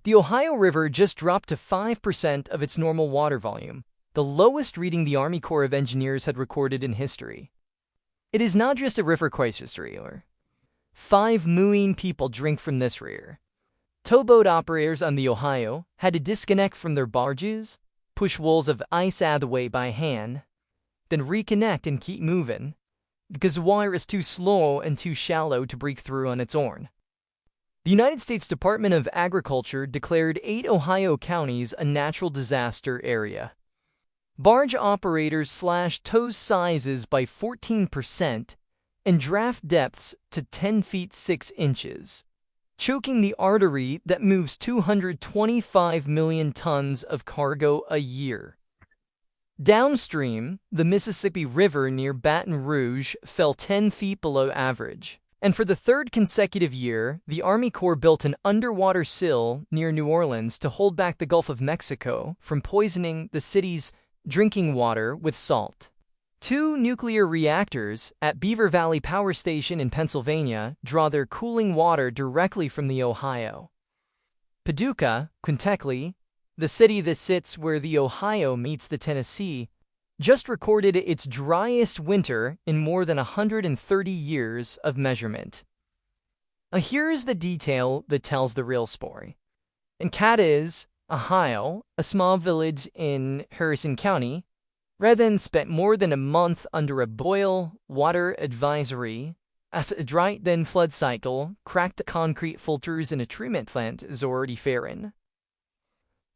The Ohio River just dropped to 5% of its normal water volume, the lowest reading the Army Corps of Engineers had recorded in history. It is not just a river crisis, or 5 million people drink from this river. Towboat operators on the Ohio had to disconnect from their barges, push walls of ice out of the way by hand, then reconnect and keep moving, because the water is too slow and too shallow to break through on its own. The United States Department of Agriculture declared 8 Ohio counties a natural disaster area. Barge operators slashed tow sizes by 14% and draft depths to 10 feet 6 inches, choking the artery that moves 225 million tons of cargo a year. Downstream, the Mississippi River near Baton Rouge fell 10 feet below average. And for the third consecutive year, the Army Corps built an underwater sill near New Orleans to hold back the Gulf of Mexico from poisoning the city's drinking water with salt. 2 nuclear reactors at Beaver Valley Power Station in Pennsylvania draw their cooling water directly from the Ohio. Paducah, Kentucky, the city that sits where the Ohio meets the Tennessee, just recorded its driest winter in more than 130 years of measurement. Here's the detail that tells the real story. In Cadiz, Ohio, a small village in Harrison County, residents spent more than a month under a boil water advisory as a dry then flood cycle cracked concrete filters in a treatment plant is already fairing.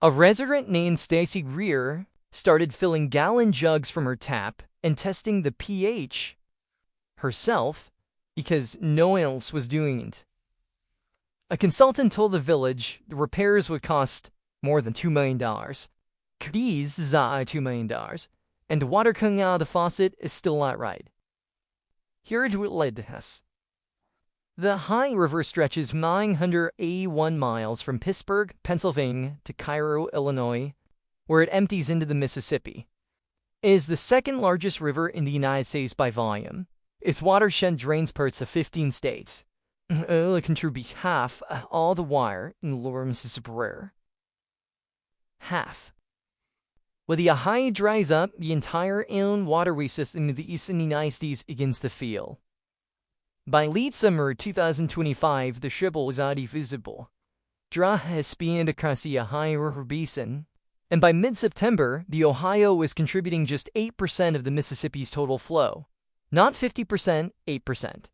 A resident named Stacy Greer started filling gallon jugs from her tap and testing the pH herself because no one else was doing it. A consultant told the village the repairs would cost more than $2 million. These is $2 million, and the water coming out of the faucet is still not right. Here's what led to this. The Ohio River stretches 981 miles from Pittsburgh, Pennsylvania to Cairo, Illinois, where it empties into the Mississippi. It is the second largest river in the United States by volume. Its watershed drains parts of 15 states. It contributes half all the water in the lower Mississippi River. Half. When the Ohio dries up, the entire inland waterway system of the eastern United States begins to fill. By late summer 2025, the Shibble is already visible. Dry has spanned across the Ohio River basin, and by mid-September, the Ohio was contributing just 8% of the Mississippi's total flow. Not 50%, 8%.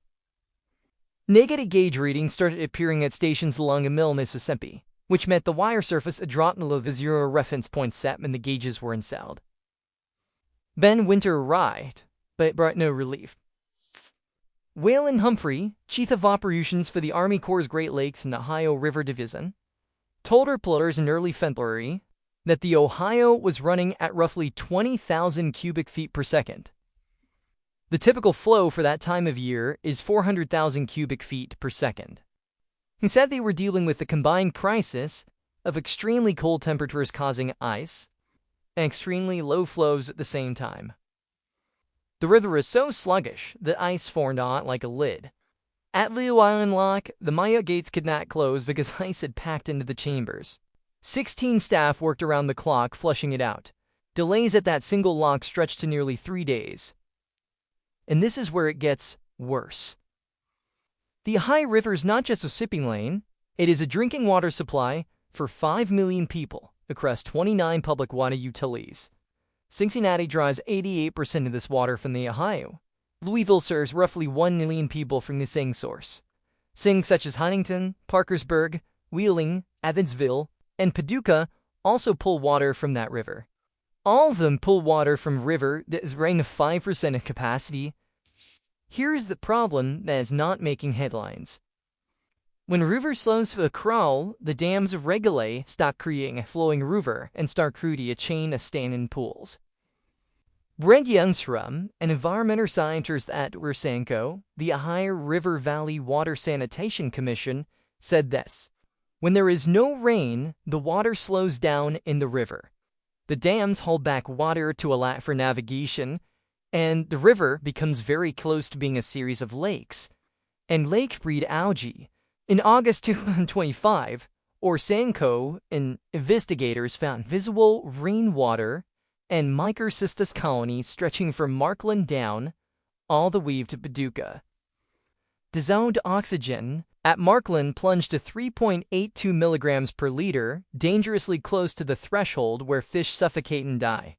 Negative gauge readings started appearing at stations along the Middle Mississippi, which meant the wire surface had dropped below the 0 reference point set when the gauges were installed. Then winter arrived, but it brought no relief. Waylon Humphrey, Chief of Operations for the Army Corps' Great Lakes and Ohio River Division, told reporters in early February that the Ohio was running at roughly 20,000 cubic feet per second. The typical flow for that time of year is 400,000 cubic feet per second. He said they were dealing with the combined crisis of extremely cold temperatures causing ice and extremely low flows at the same time. The river was so sluggish that ice formed on it like a lid. At Leo Island Lock, the Maya gates could not close because ice had packed into the chambers. 16 staff worked around the clock flushing it out. Delays at that single lock stretched to nearly 3 days. And this is where it gets worse. The Ohio River is not just a shipping lane, it is a drinking water supply for 5 million people across 29 public water utilities. Cincinnati draws 88% of this water from the Ohio. Louisville serves roughly 1 million people from the same source. Cities such as Huntington, Parkersburg, Wheeling, Evansville, and Paducah also pull water from that river. All of them pull water from a river that is running at 5% of capacity. Here's the problem that is not making headlines. When a river slows to a crawl, the dams regulate stop creating a flowing river and start creating a chain of standing pools. Brent Youngstrom, an environmental scientist at RSANCO, the Ohio River Valley Water Sanitation Commission, said this: "When there is no rain, the water slows down in the river. The dams hold back water to allow for navigation, and the river becomes very close to being a series of lakes. And lakes breed algae. In August 2025, or SANCO, and investigators found visible rainwater and microcystis colonies stretching from Markland down all the way to Paducah. Dissolved oxygen at Markland plunged to 3.82 milligrams per liter, dangerously close to the threshold where fish suffocate and die.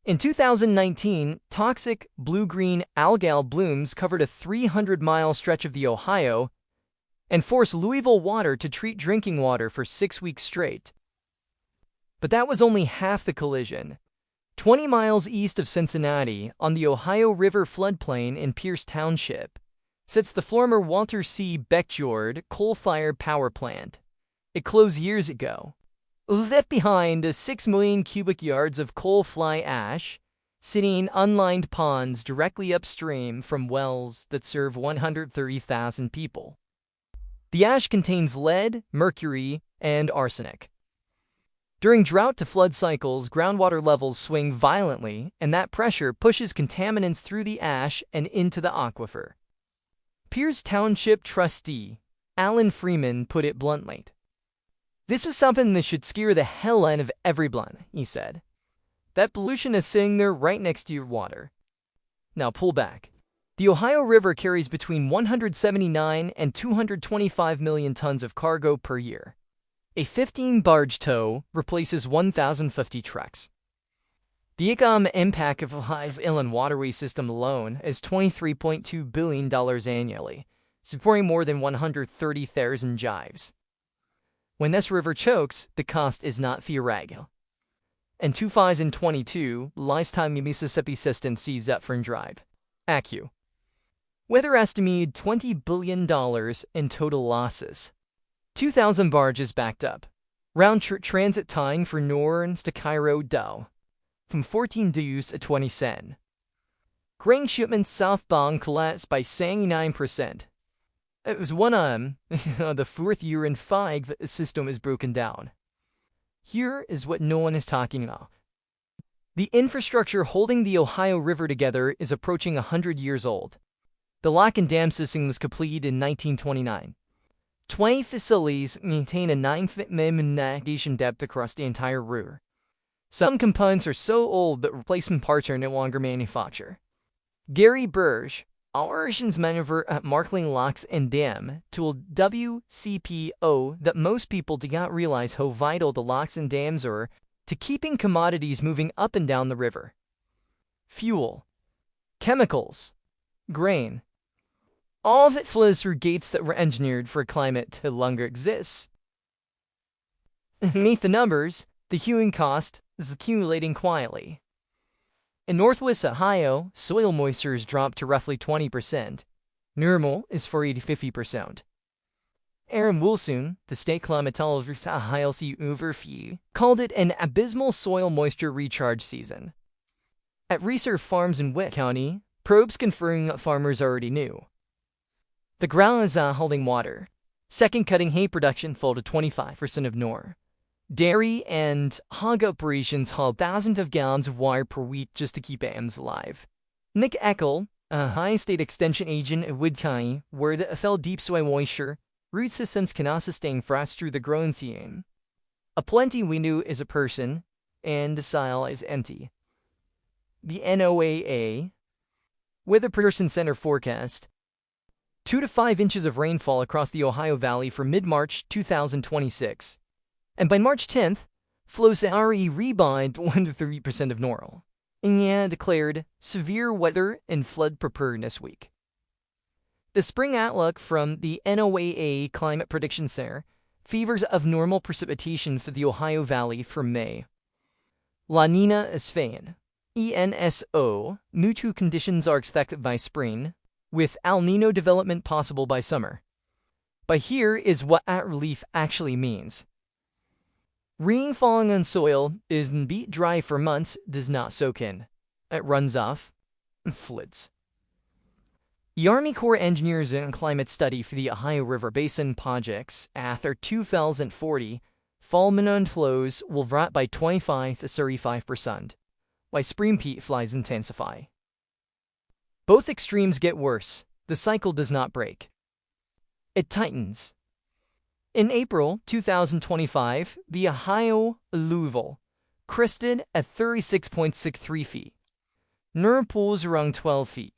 In 2019, toxic blue-green algal blooms covered a 300-mile stretch of the Ohio and forced Louisville Water to treat drinking water for 6 weeks straight. But that was only half the collision. 20 miles east of Cincinnati, on the Ohio River floodplain in Pierce Township, sits the former Walter C. Beckjord coal-fired power plant. It closed years ago, left behind 6 million cubic yards of coal fly ash, sitting in unlined ponds directly upstream from wells that serve 130,000 people. The ash contains lead, mercury, and arsenic. During drought to flood cycles, groundwater levels swing violently, and that pressure pushes contaminants through the ash and into the aquifer. Pierce Township trustee Alan Freeman put it bluntly. "This is something that should scare the hell out of everyone," he said. "That pollution is sitting there right next to your water. Now pull back." The Ohio River carries between 179 and 225 million tons of cargo per year. A 15-barge tow replaces 1,050 trucks. The economic impact of Ohio's inland waterway system alone is $23.2 billion annually, supporting more than 130,000 jobs. When this river chokes, the cost is not theoretical. In 2022, lifetime Mississippi system seized up from drive. ACU. Weather estimated $20 billion in total losses. 2,000 barges backed up. Round-trip transit time for New Orleans to Cairo Dow from 14 days to 20 cents. Grain shipments southbound collapsed by 79%. It was the fourth year in 5 that the system is broken down. Here is what no one is talking about. The infrastructure holding the Ohio River together is approaching 100 years old. The lock and dam system was completed in 1929. 20 facilities maintain a 9-foot minimum navigation depth across the entire river. Some components are so old that replacement parts are no longer manufactured. Gary Burge, operations manager at Markland Locks and Dam, told WCPO that most people do not realize how vital the locks and dams are to keeping commodities moving up and down the river. Fuel, chemicals, grain. All of it flows through gates that were engineered for a climate to longer exist. Beneath the numbers, the hewing cost is accumulating quietly. In Northwest Ohio, soil moisture has dropped to roughly 20%. Normal is 40 to 50%. Aaron Wilson, the state climatologist at Ohio State University, called it an abysmal soil moisture recharge season. At Research Farms in Witt County, probes confirming what farmers already knew. The ground is not holding water. Second cutting hay production fell to 25% of NOR. Dairy and hog operations haul thousands of gallons of water per week just to keep animals alive. Nick Eckel, a Ohio State Extension agent at Wood County, where the fell deep soil moisture, root systems cannot sustain frost through the growing season. A plenty window is a person, and the soil is empty. The NOAA Weather Prediction Center forecast 2 to 5 inches of rainfall across the Ohio Valley for mid-March 2026. And by March 10th, flows already rebound 1 to 3% of normal. And declared severe weather and flood preparedness week. The spring outlook from the NOAA Climate Prediction Center favors of normal precipitation for the Ohio Valley for May. La Nina is fan. ENSO, neutral conditions are expected by spring, with El Nino development possible by summer. But here is what that relief actually means. Rain falling on soil is beat dry for months, does not soak in. It runs off and floods. The Army Corps Engineers and Climate Study for the Ohio River Basin projects after 2040 fall minimum flows will drop by 25 to 35%, while spring peak flies intensify. Both extremes get worse. The cycle does not break. It tightens. In April 2025, the Ohio Alluvial crested at 36.63 feet. Near pools around 12 feet.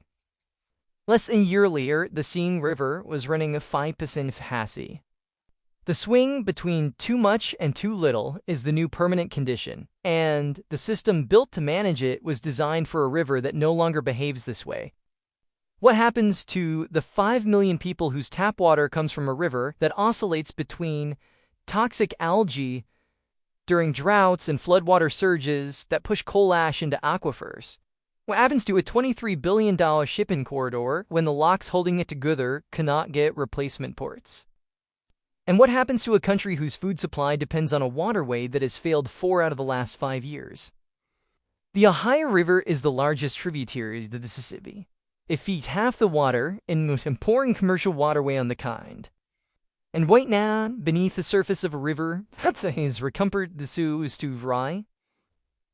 Less than a year later, the Seine River was running a 5% hazy. The swing between too much and too little is the new permanent condition, and the system built to manage it was designed for a river that no longer behaves this way. What happens to the 5 million people whose tap water comes from a river that oscillates between toxic algae during droughts and floodwater surges that push coal ash into aquifers? What happens to a $23 billion shipping corridor when the locks holding it together cannot get replacement ports? And what happens to a country whose food supply depends on a waterway that has failed 4 out of the last 5 years? The Ohio River is the largest tributary of the Mississippi. It feeds half the water and most important commercial waterway on the kind. And right now, beneath the surface of a river, that is recompense the Sioux is too dry,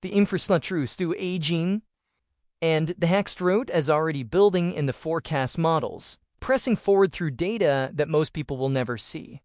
the infrastructure is too aging, and the next road is already building in the forecast models, pressing forward through data that most people will never see.